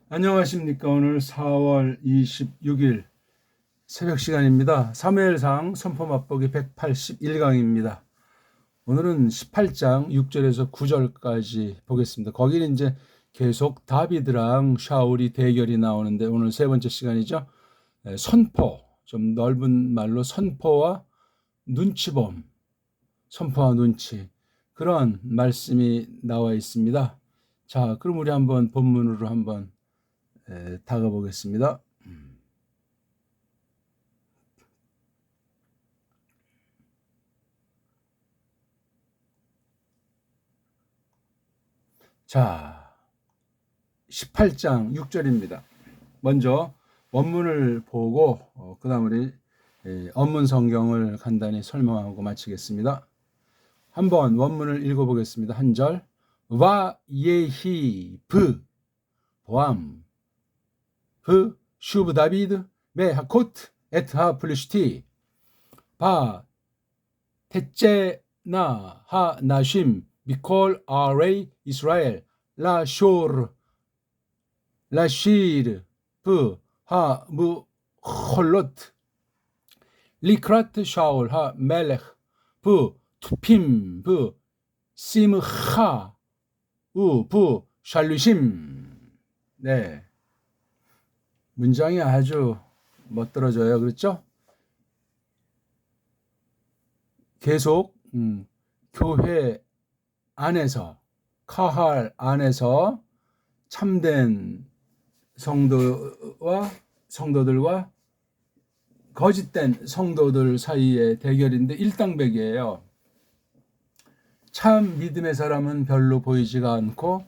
안녕하십니까. 오늘 4월 26일 새벽 시간입니다. 사무엘상 선포 맛보기 181강입니다. 오늘은 18장 6절에서 9절까지 보겠습니다. 거기는 이제 계속 다비드랑 샤울이 대결이 나오는데 오늘 세 번째 시간이죠. 선포, 좀 넓은 말로 선포와 눈치봄, 선포와 눈치, 그런 말씀이 나와 있습니다. 자, 그럼 우리 한번 본문으로 한번 다가 보겠습니다. 자, 18장 6절입니다. 먼저 원문을 보고 그 다음 우리 언문 성경을 간단히 설명하고 마치겠습니다. 한번 원문을 읽어보겠습니다. 한 절. 와 예히 브 보암 브 슈브 다비드 메 하코트 에트하 플리시티 바 테제나 하 나심 미콜 아레이 이스라엘 라쇼르 라시르 브 하 무 홀롯 리크라트 샤울 하 멜렉 브 투핌 브 심하 우 브 샬루심. 네, 문장이 아주 멋들어져요. 그렇죠? 계속 교회 안에서 카할 안에서 참된 성도들과 거짓된 성도들 사이의 대결인데 일당백이에요. 참 믿음의 사람은 별로 보이지가 않고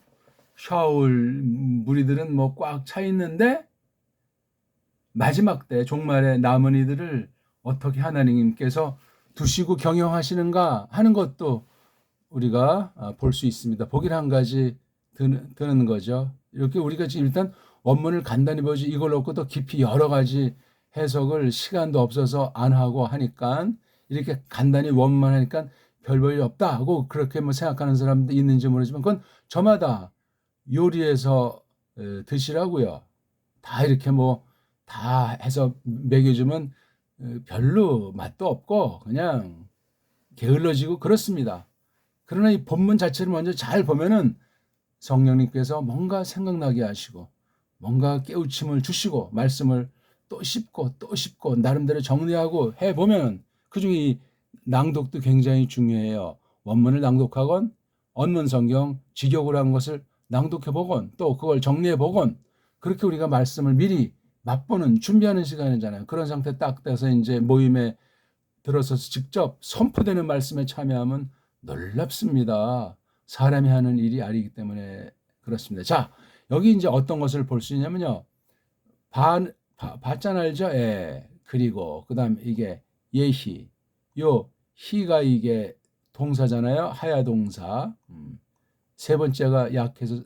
샤울 무리들은 뭐 꽉 차 있는데 마지막 때 종말에 남은 이들을 어떻게 하나님께서 두시고 경영하시는가 하는 것도 우리가 볼 수 있습니다. 보길 한 가지 드는 거죠. 이렇게 우리가 지금 일단 원문을 간단히 보지 이걸 놓고 더 깊이 여러 가지 해석을 시간도 없어서 안 하고 하니까 이렇게 간단히 원문만 하니까 별 볼일 없다 하고 그렇게 뭐 생각하는 사람도 있는지 모르지만 그건 저마다 요리해서 드시라고요. 다 이렇게 뭐 다 해서 먹여주면 별로 맛도 없고 그냥 게을러지고 그렇습니다. 그러나 이 본문 자체를 먼저 잘 보면은 성령님께서 뭔가 생각나게 하시고 뭔가 깨우침을 주시고 말씀을 또 씹고 나름대로 정리하고 해보면 그중에 이 낭독도 굉장히 중요해요. 원문을 낭독하건 언문 성경 직역으로 한 것을 낭독해보건 또 그걸 정리해보건 그렇게 우리가 말씀을 미리 맛보는 준비하는 시간이잖아요. 그런 상태 딱 돼서 이제 모임에 들어서서 직접 선포되는 말씀에 참여하면 놀랍습니다. 사람이 하는 일이 아니기 때문에 그렇습니다. 자, 여기 이제 어떤 것을 볼 수 있냐면요. 밭잔 알죠? 예. 그리고 그다음 이게 예희. 요 희가 이게 동사잖아요. 하야 동사. 세 번째가 약해서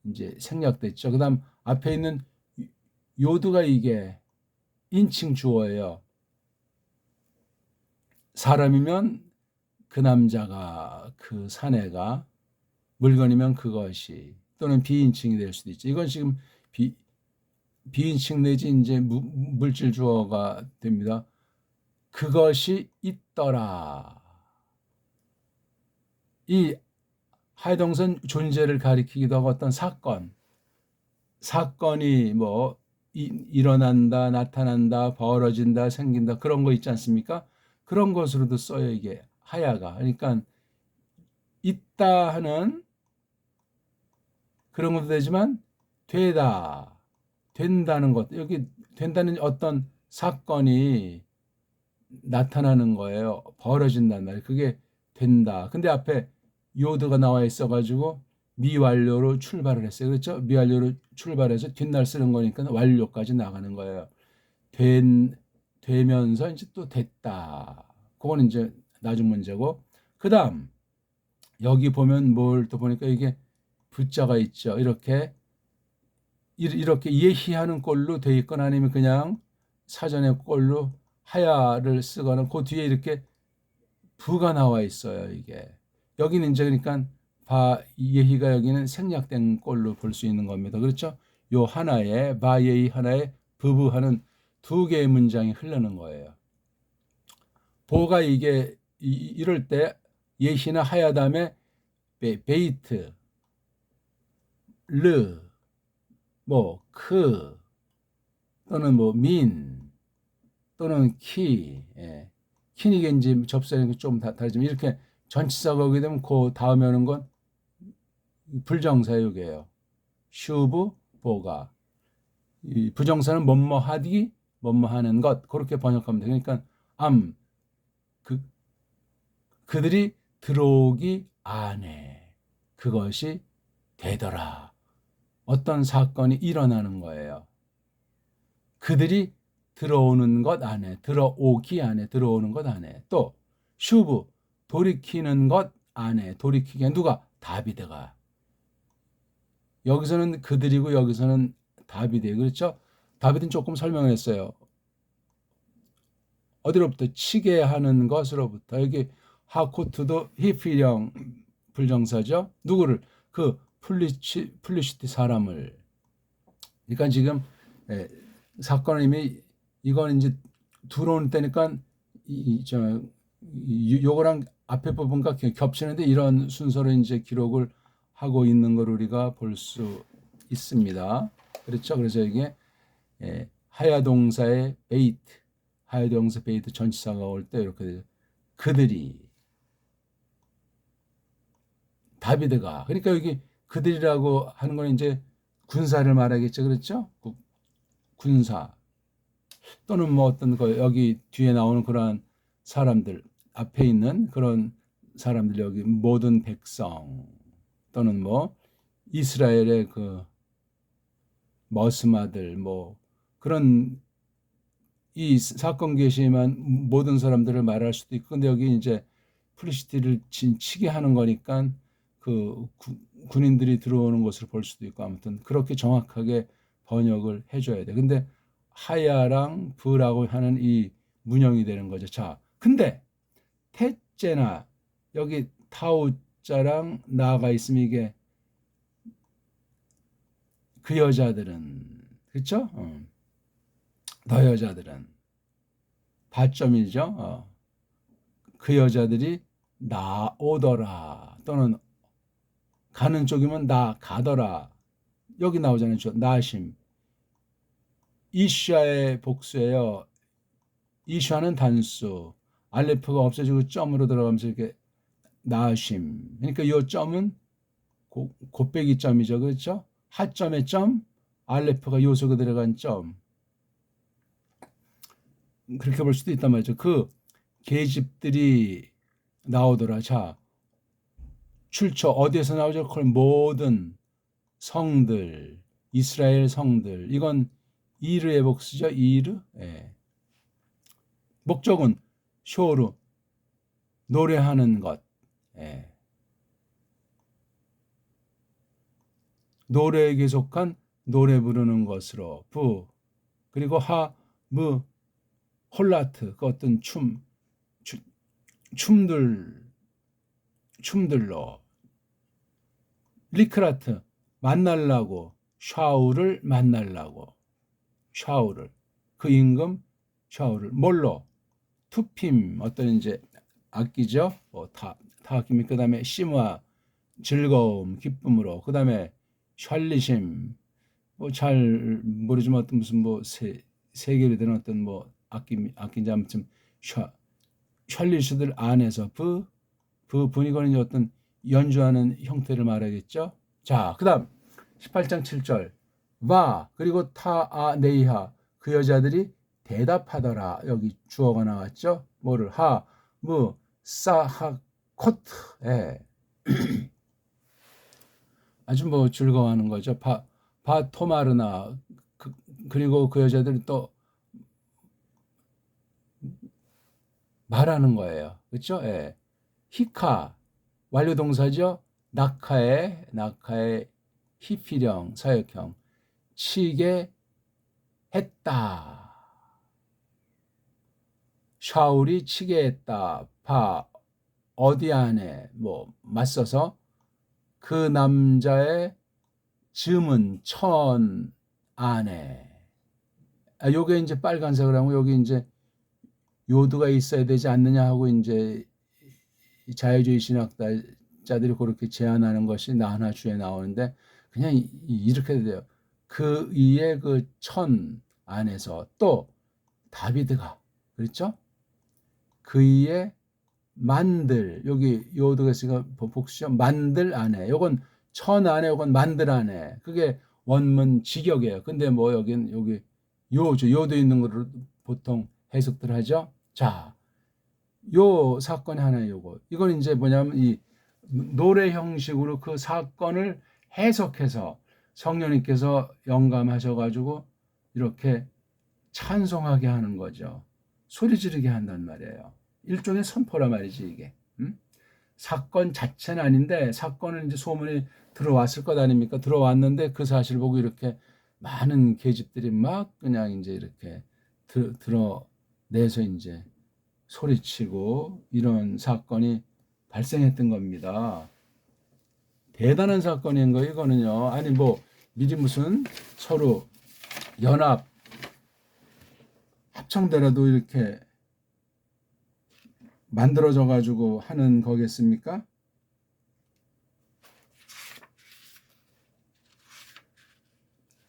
이제 생략됐죠. 그다음 앞에 있는 요드가 이게 인칭 주어예요. 사람이면 그 남자가 그 사내가 물건이면 그것이 또는 비인칭이 될 수도 있죠. 이건 지금 비인칭 내지 이제 물질 주어가 됩니다. 그것이 있더라. 이 하동선 존재를 가리키기도 하고 어떤 사건이 뭐 일어난다, 나타난다, 벌어진다, 생긴다 그런 거 있지 않습니까? 그런 것으로도 써요 이게 하야가. 그러니까 있다 하는 그런 것도 되지만 된다는 것 여기 된다는 어떤 사건이 나타나는 거예요. 벌어진단 말이에요. 그게 된다. 근데 앞에 요드가 나와 있어가지고 미완료로 출발을 했어요. 그렇죠? 미완료로 출발해서 뒷날 쓰는 거니까 완료까지 나가는 거예요. 되면서 이제 또 됐다. 그건 이제 나중 문제고. 그 다음, 여기 보면 뭘 또 보니까 이게 붙자가 있죠. 이렇게 예희하는 꼴로 돼 있거나 아니면 그냥 사전의 꼴로 하야를 쓰거나 그 뒤에 이렇게 부가 나와 있어요. 이게 여기는 이제 그러니까 예희가 여기는 생략된 꼴로 볼 수 있는 겁니다. 그렇죠? 요 하나에 바예이 하나에 부부하는 두 개의 문장이 흐르는 거예요. 보가 이게 이럴 때 예시나 하야 다음에 베이트, 르, 뭐 크 또는 뭐 민 또는 키, 키니겐지 접속이 좀 다르지만 이렇게 전치사가 오게 되면 그 다음에 오는 건 불정사역이에요. 슈브, 보가. 이 부정사는 뭐뭐 하디, 뭐뭐 하는 것 그렇게 번역하면 돼요. 그러니까 그 그들이 들어오기 안에 그것이 되더라. 어떤 사건이 일어나는 거예요. 그들이 들어오는 것 안에, 들어오기 안에, 들어오는 것 안에. 또 슈브, 돌이키는 것 안에, 돌이키게 누가? 다비드가. 여기서는 그들이고 여기서는 다비드예요. 그렇죠? 다비드는 조금 설명을 했어요. 어디로부터? 치게 하는 것으로부터. 여기 하코트도 히필령 불정사죠. 누구를? 그 플리시티 사람을. 그러니까 지금 사건은 이미 이건 이제 들어오는 때니까 요거랑 앞에 부분과 겹치는데 이런 순서로 이제 기록을 하고 있는 걸 우리가 볼 수 있습니다. 그렇죠? 그래서 이게 하야 동사의 베이트, 하야 동사 베이트 전치사가 올 때 이렇게 되죠. 그들이 다비드가 그러니까 여기 그들이라고 하는 건 이제 군사를 말하겠죠. 그렇죠? 군사 또는 뭐 어떤 거 여기 뒤에 나오는 그러한 사람들 앞에 있는 그런 사람들 여기 모든 백성 또는 뭐 이스라엘의 그 머스마들 뭐 그런 이 사건 계시만 모든 사람들을 말할 수도 있고 근데 여기 이제 플리시티를 치게 하는 거니까 그 군인들이 들어오는 것을 볼 수도 있고 아무튼 그렇게 정확하게 번역을 해줘야 돼. 근데 하야랑 부라고 하는 이 문형이 되는 거죠. 자, 근데 태째나 여기 타우자랑 나가 있으면 이게 그 여자들은 그렇죠? 너 여자들은 받점이죠. 그 여자들이 나오더라 또는 가는 쪽이면 나 가더라 여기 나오잖아요. 나심 이샤의 복수예요. 이샤는 단수 알레프가 없어지고 점으로 들어가면서 이렇게 나심 그러니까 이 점은 곱빼기 점이죠. 그렇죠? 하점의 점 알레프가 요소가 들어간 점 그렇게 볼 수도 있단 말이죠. 그 계집들이 나오더라. 자, 출처 어디에서 나오죠? 그걸 모든 성들, 이스라엘 성들. 이건 이르의 복수죠. 이르. 예. 목적은 쇼르 노래하는 것. 예. 노래에 속한 노래 부르는 것으로 부 그리고 하무 홀라트 그 어떤 춤들로 리크라트 만날라고 샤울을 만날라고 샤울을 그 임금 샤울을 뭘로 투핌 어떤 이제 악기죠 뭐다 악기면 그 다음에 심화 즐거움 기쁨으로 그 다음에 샬리심 뭐 잘 모르지만 어떤 무슨 뭐 세계로 되는 어떤 뭐 악기인지 아무튼 샬리스들 안에서 분이거는 어떤 연주하는 형태를 말하겠죠. 자, 그 다음 18장 7절 와 그리고 타아네이하 그 여자들이 대답하더라. 여기 주어가 나왔죠. 뭐를 하무 사하코트 아주 뭐 즐거워하는 거죠. 바토마르나 그리고 그 여자들이 또 말하는 거예요. 그렇죠? 예. 히카 완료 동사죠. 낙하의 히피령 사역형 치게 했다. 샤울이 치게 했다. 어디 안에 뭐 맞서서 그 남자의 즈문 천 안에. 요게 이제 빨간색을 하고 여기 이제 요드가 있어야 되지 않느냐 하고 이제 자유주의 신학자들이 그렇게 제안하는 것이 나하나주에 나오는데 그냥 이렇게 돼요. 그 이에 그 천 안에서 또 다비드가 그렇죠? 그 이에 만들 여기 요드가 있으니까 복수죠. 만들 안에 요건 천 안에 요건 만들 안에 그게 원문 직역이에요. 근데 뭐 여긴 여기 요도 있는 거를 보통 해석들 하죠. 자, 요 사건이 하나 요거. 이건 이제 뭐냐면 이 노래 형식으로 그 사건을 해석해서 성령님께서 영감하셔가지고 이렇게 찬송하게 하는 거죠. 소리 지르게 한단 말이에요. 일종의 선포라 말이지 이게. 사건 자체는 아닌데 사건은 이제 소문이 들어왔을 것 아닙니까? 들어왔는데 그 사실을 보고 이렇게 많은 계집들이 막 그냥 이제 이렇게 드러내서 이제 소리치고 이런 사건이 발생했던 겁니다. 대단한 사건인 거 이거는요. 아니 뭐 미리 무슨 서로 연합 합창대라도 이렇게 만들어져 가지고 하는 거겠습니까?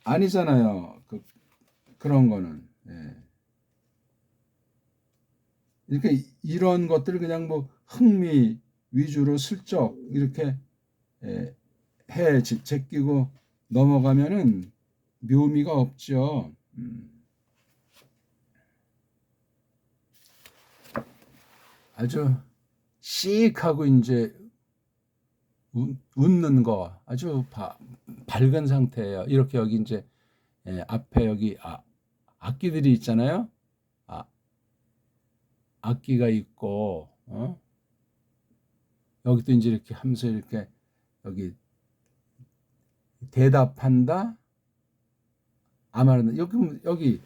아니잖아요. 그런 거는. 예. 이렇게 이런 것들을 그냥 뭐 흥미 위주로 슬쩍 이렇게 해 제끼고 넘어가면은 묘미가 없죠. 아주 씩하고 이제 웃는 거 아주 밝은 상태예요. 이렇게 여기 이제 앞에 여기 악기들이 있잖아요. 악기가 있고 여기도 이제 이렇게 하면서 이렇게 여기 대답한다 아마는 여기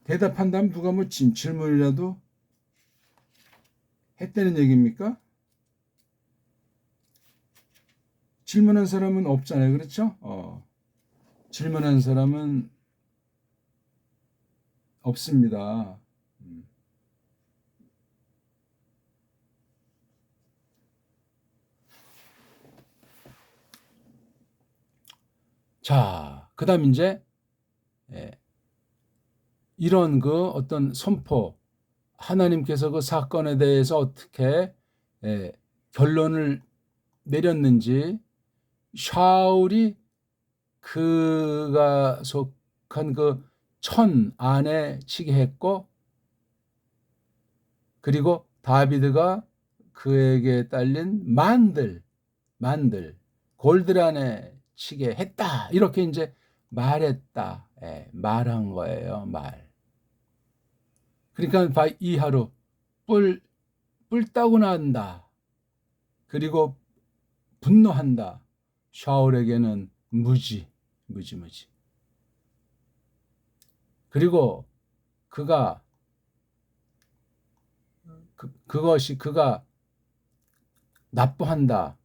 대답한다면 누가 뭐 질문이라도 했다는 얘기입니까? 질문한 사람은 없잖아요. 그렇죠? 질문한 사람은 없습니다. 자, 그 다음 이제 이런 그 어떤 선포 하나님께서 그 사건에 대해서 어떻게 결론을 내렸는지 샤울이 그가 속한 그 천 안에 치게 했고 그리고 다비드가 그에게 딸린 만들 골들 안에 치게 했다 이렇게 이제 말했다 말한 거예요. 말. 그러니까 이하로 뿔 따고 난다. 그리고 분노한다. 샤울에게는 무지. 그리고 그가 그가 나빠한다.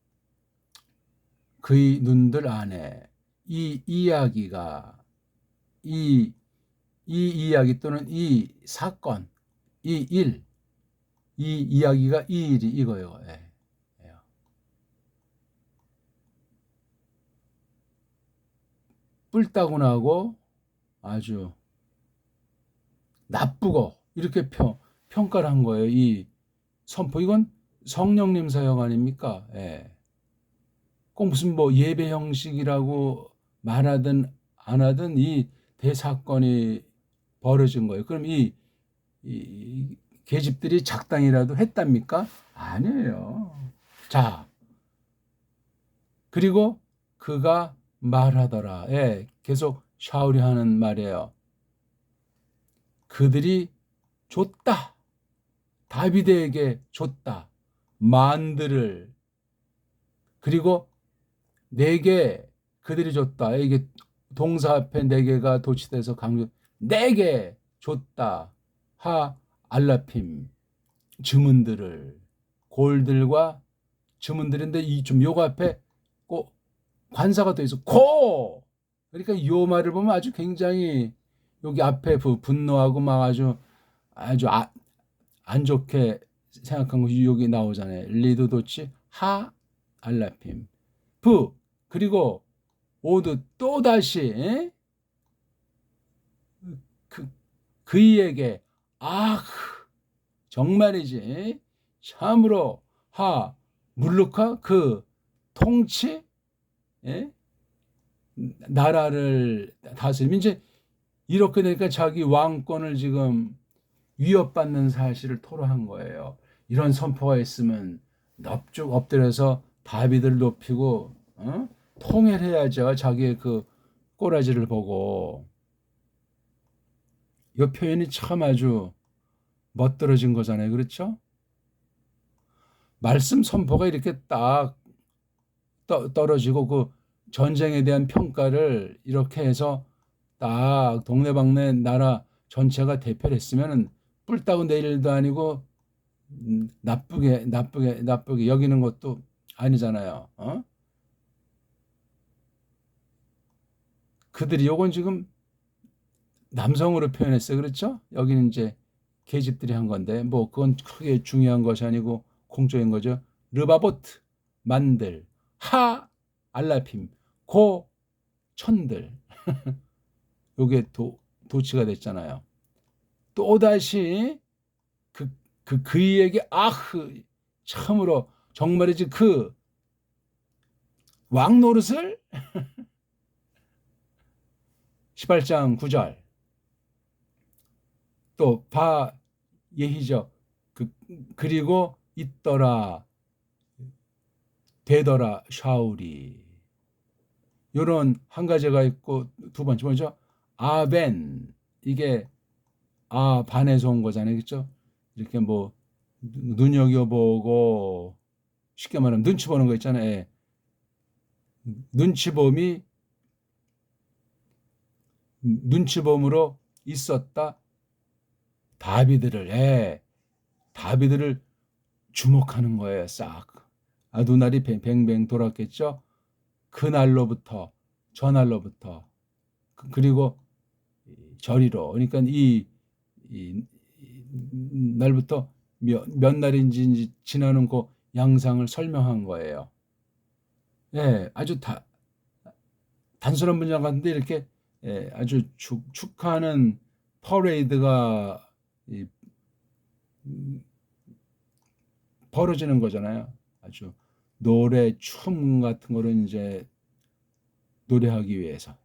그의 눈들 안에 이 이야기가 이 이야기 또는 이 사건 이 이야기가 이 일이 이거예요. 뿔따구 나고 아주 나쁘고 이렇게 평가를 한 거예요. 이 선포 이건 성령님 사역 아닙니까? 꼭 무슨 뭐 예배 형식이라고 말하든 안 하든 이 대사건이 벌어진 거예요. 그럼 이 계집들이 작당이라도 했답니까? 아니에요. 자, 그리고 그가 말하더라. 계속 샤울이 하는 말이에요. 그들이 줬다. 다비드에게 줬다. 만들을 그리고 내게 그들이 줬다. 이게 동사 앞에 네 개가 도치돼서 강조. 내게 줬다. 하 알라핌 주문들을 골들과 주문들인데 이 좀 요거 앞에 꼭 관사가 돼 있어. 고 그러니까 요 말을 보면 아주 굉장히 여기 앞에 분노하고 막 아주 안 좋게 생각한 것이 여기 나오잖아요. 리드도치 하 알라핌 부 그리고 오드 또다시 그 그이에게 아 정말이지 참으로 하 물루카 그 통치 예? 나라를 다스리면 이제 이렇게 되니까 자기 왕권을 지금 위협받는 사실을 토로한 거예요. 이런 선포가 있으면 넙죽 엎드려서 다윗을 높이고 통일해야죠. 자기의 그 꼬라지를 보고. 이 표현이 참 아주 멋들어진 거잖아요. 그렇죠? 말씀 선포가 이렇게 딱 떨어지고 그 전쟁에 대한 평가를 이렇게 해서 딱 동네방네 나라 전체가 대표를 했으면은 뿔따고 내릴 일도 아니고 나쁘게 여기는 것도 아니잖아요. 그들이 요건 지금 남성으로 표현했어요. 그렇죠? 여기는 이제 계집들이 한 건데 뭐 그건 크게 중요한 것이 아니고 공적인 거죠. 르바보트 만들 하 알라핌 고 천들 요게 도치가 됐잖아요. 또다시 그이에게 아흐 참으로 정말이지 그 왕노릇을 18장 9절 또 바 예히적 그리고 있더라 되더라 샤울이 요런 한 가지가 있고 두 번째 뭐죠? 아벤 이게 반에서 온 거잖아요. 그렇죠? 이렇게 뭐 눈여겨보고 쉽게 말하면 눈치 보는 거 있잖아요. 예. 눈치봄으로 있었다. 다비드를 주목하는 거예요. 싹. 눈알이 뱅뱅 돌았겠죠. 그날로부터 저날로부터 그리고 저리로 그러니까 이 날부터 몇 날인지 지나는 그 양상을 설명한 거예요. 예, 아주 단순한 문장 같은데 이렇게 아주 축하하는 퍼레이드가 벌어지는 거잖아요. 아주 노래, 춤 같은 거를 이제 노래하기 위해서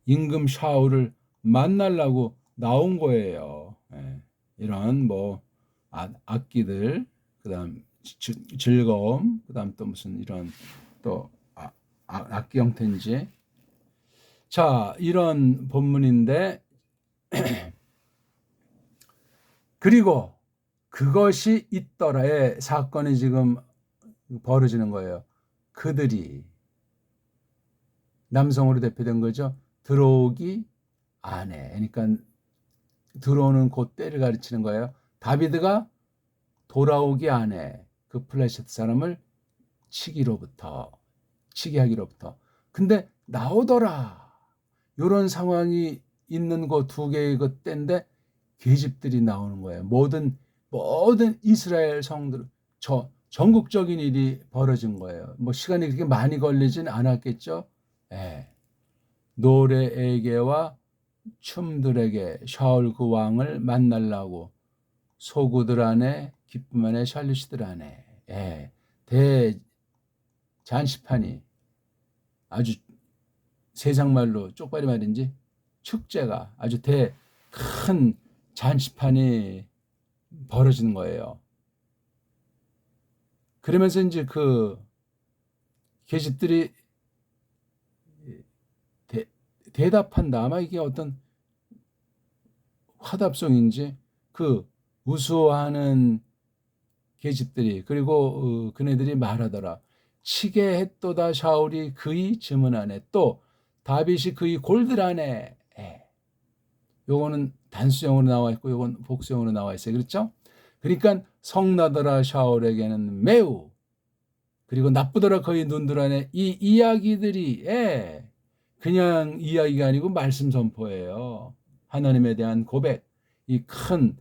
임금 샤울을 만나려고 나온 거예요. 이런 뭐 악기들, 그다음 즐거움, 그다음 또 무슨 이런 또 악기 형태인지. 자, 이런 본문인데 그리고 그것이 있더라의 사건이 지금 벌어지는 거예요. 그들이 남성으로 대표된 거죠. 들어오기 안에. 그러니까 들어오는 그 때를 가르치는 거예요. 다비드가 돌아오기 안에 그 플레셋 사람을 치게 하기로부터. 근데 나오더라. 이런 상황이 있는 그 두 개의 그 때인데 계집들이 나오는 거예요. 모든 이스라엘 성들 전국적인 일이 벌어진 거예요. 뭐 시간이 그렇게 많이 걸리진 않았겠죠. 노래에게와 춤들에게 샤울 그 왕을 만나려고 소구들 안에 기쁨 안에 샬루시들 안에 대잔치판이 아주 세상말로 쪽발이 말인지 축제가 아주 큰 잔치판이 벌어지는 거예요. 그러면서 이제 그 계집들이 대답한다. 아마 이게 어떤 화답송인지 그 우스워하는 계집들이 그리고 그네들이 말하더라. 치게 했도다 샤울이 그의 즈문 안에 또 다윗이 그의 골들 안에. 요거는 단수형으로 나와 있고 요건 복수형으로 나와 있어요. 그렇죠? 그러니까 성나더라 샤울에게는 매우 그리고 나쁘더라 거의 눈들 안에 이 이야기들이 그냥 이야기가 아니고 말씀 선포예요. 하나님에 대한 고백, 이 큰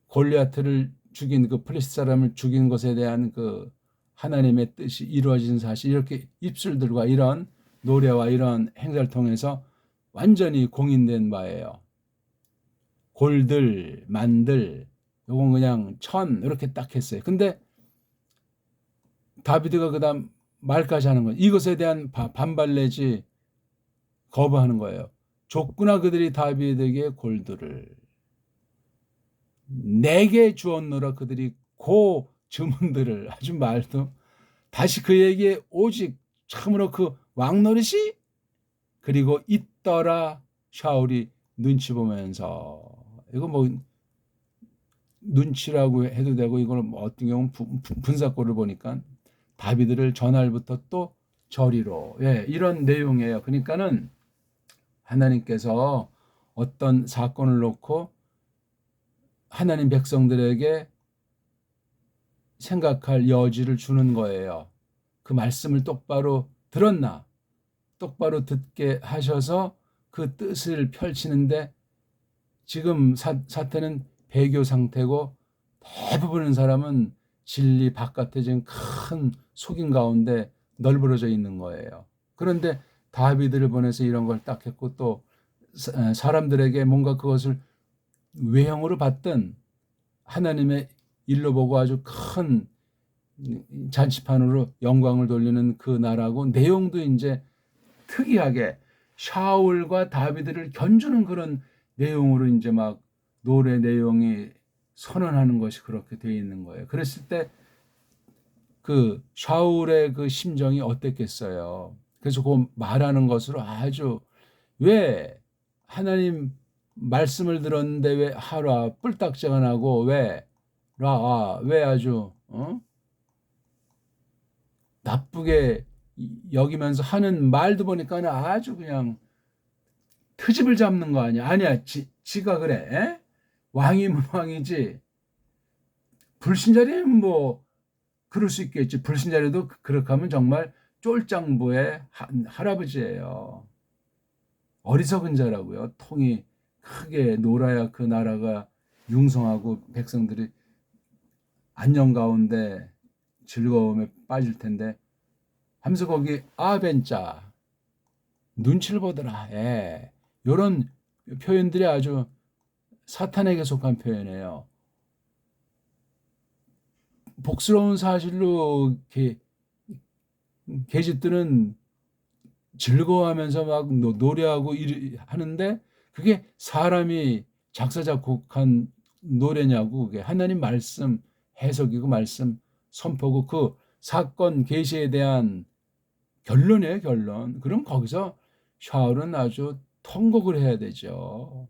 골리앗을 죽인 그 플리스트 사람을 죽인 것에 대한 그 하나님의 뜻이 이루어진 사실, 이렇게 입술들과 이런 노래와 이런 행사를 통해서 완전히 공인된 바예요. 골들, 만들, 요건 그냥 천 이렇게 딱 했어요. 근데 다비드가 그다음 말까지 하는 거예요. 이것에 대한 반발 내지 거부하는 거예요. 줬구나 그들이 다비드에게 골들을 내게 주었노라 그들이 고 주문들을, 아주 말도 다시 그에게 오직 참으로 그 왕노릇이 그리고 있더라. 샤울이 눈치 보면서, 이거 뭐 눈치라고 해도 되고, 이걸 뭐 어떤 경우는 분사골을 보니까 다비드를 전날부터 또 저리로, 이런 내용이에요. 그러니까는 하나님께서 어떤 사건을 놓고 하나님 백성들에게 생각할 여지를 주는 거예요. 그 말씀을 똑바로 들었나? 똑바로 듣게 하셔서 그 뜻을 펼치는데, 지금 사태는 배교 상태고 대부분의 사람은 진리 바깥에 지금 큰 속임 가운데 널브러져 있는 거예요. 그런데 다비드를 보내서 이런 걸 딱 했고, 또 사람들에게 뭔가 그것을 외형으로 봤던 하나님의 일로 보고 아주 큰 잔치판으로 영광을 돌리는 그 나라고, 내용도 이제 특이하게 샤울과 다비드를 견주는 그런 내용으로 이제 막 노래 내용이 선언하는 것이 그렇게 되어 있는 거예요. 그랬을 때 그 샤울의 그 심정이 어땠겠어요. 그래서 그 말하는 것으로 아주, 왜 하나님 말씀을 들었는데 왜 하라 뿔딱지가 나고 왜 아주 나쁘게 여기면서 하는 말도 보니까 아주 그냥 트집을 잡는 거 아니야. 아니야, 지가 그래. 왕이면 왕이지. 불신자리는 뭐 그럴 수 있겠지. 불신자리도 그렇게 하면 정말 쫄짱부의 할아버지예요. 어리석은 자라고요. 통이 크게 놀아야 그 나라가 융성하고 백성들이 안녕 가운데 즐거움에 빠질 텐데, 하면서 거기 아벤자 눈치를 보더라. 이런 표현들이 아주 사탄에게 속한 표현이에요. 복스러운 사실로 계집들은 즐거워하면서 막 노래하고 하는데, 그게 사람이 작사 작곡한 노래냐고. 그게 하나님 말씀 해석이고 말씀 선포고 그 사건 계시에 대한 결론이에요, 결론. 그럼 거기서 샤울은 아주 통곡을 해야 되죠.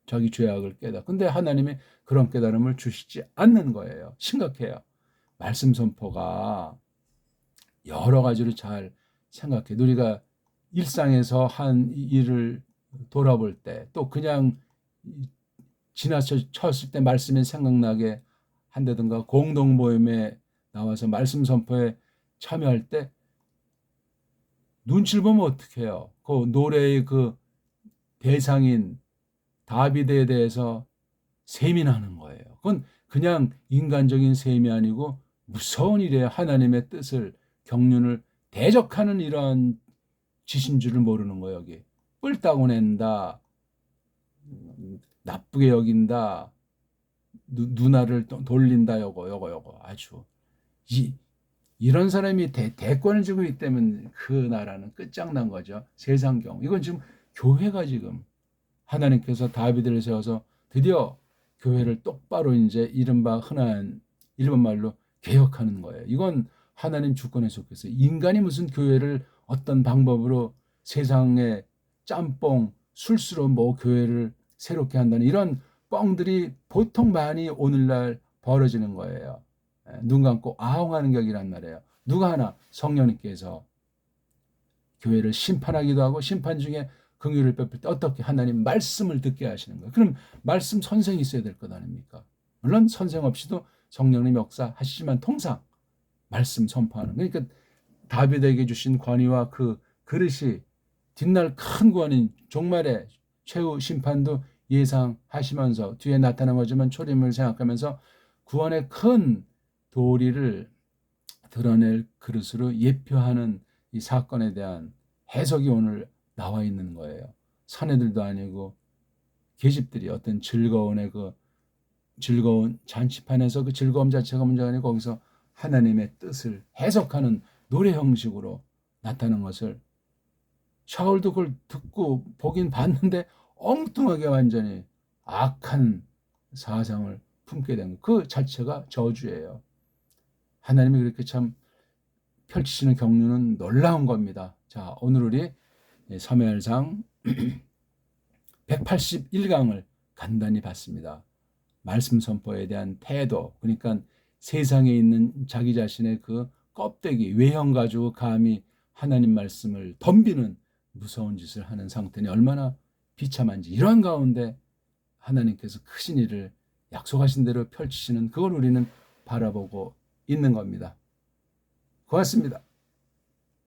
자기 죄악을 깨닫. 근데 하나님이 그런 깨달음을 주시지 않는 거예요. 심각해요. 말씀 선포가 여러 가지로 잘 생각해. 우리가 일상에서 한 일을 돌아볼 때, 또 그냥 지나쳤을 때 말씀이 생각나게 한다든가, 공동 모임에 나와서 말씀 선포에 참여할 때 눈치를 보면 어떻게 해요? 그 노래의 그 대상인 다비드에 대해서 세민하는 거예요. 그건 그냥 인간적인 셈이 아니고 무서운 일이에요. 하나님의 뜻을, 경륜을 대적하는 이런 짓인 줄을 모르는 거예요. 여기 뿔 따고 낸다, 나쁘게 여긴다, 누나를 돌린다, 요거 아주 이런 사람이 대권을 쥐고 있다면 그 나라는 끝장난 거죠. 세상 경우. 이건 지금 교회가 지금 하나님께서 다비드를 세워서 드디어 교회를 똑바로 이제 이른바 흔한 일본 말로 개혁하는 거예요. 이건 하나님 주권에 속해서 인간이 무슨 교회를 어떤 방법으로 세상의 짬뽕 술수로 뭐 교회를 새롭게 한다는 이런 뻥들이 보통 많이 오늘날 벌어지는 거예요. 눈 감고 아웅하는 격이란 말이에요. 누가 하나? 성령님께서 교회를 심판하기도 하고, 심판 중에 긍휼을 베풀 때 어떻게 하나님 말씀을 듣게 하시는 거예요. 그럼 말씀 선생이 있어야 될 것 아닙니까? 물론 선생 없이도 성령님 역사 하시지만 통상 말씀 선포하는. 그러니까 다윗에게 주신 권위와 그 그릇이 뒷날 큰 구원인 종말의 최후 심판도 예상하시면서 뒤에 나타난 거지만 초림을 생각하면서 구원의 큰 도리를 드러낼 그릇으로 예표하는 이 사건에 대한 해석이 오늘 나와 있는 거예요. 사내들도 아니고 계집들이 어떤 즐거운 잔치판에서 그 즐거움 자체가 문제가 아니고 거기서 하나님의 뜻을 해석하는 노래 형식으로 나타난 것을 샤울도 그걸 듣고 보긴 봤는데 엉뚱하게 완전히 악한 사상을 품게 된 그 자체가 저주예요. 하나님이 그렇게 참 펼치시는 경륜은 놀라운 겁니다. 자, 오늘 우리 사무엘상 181강을 간단히 봤습니다. 말씀 선포에 대한 태도, 그러니까 세상에 있는 자기 자신의 그 껍데기, 외형 가지고 감히 하나님 말씀을 덤비는 무서운 짓을 하는 상태니 얼마나 비참한지, 이러한 가운데 하나님께서 크신 일을 약속하신 대로 펼치시는 그걸 우리는 바라보고 있는 겁니다. 고맙습니다.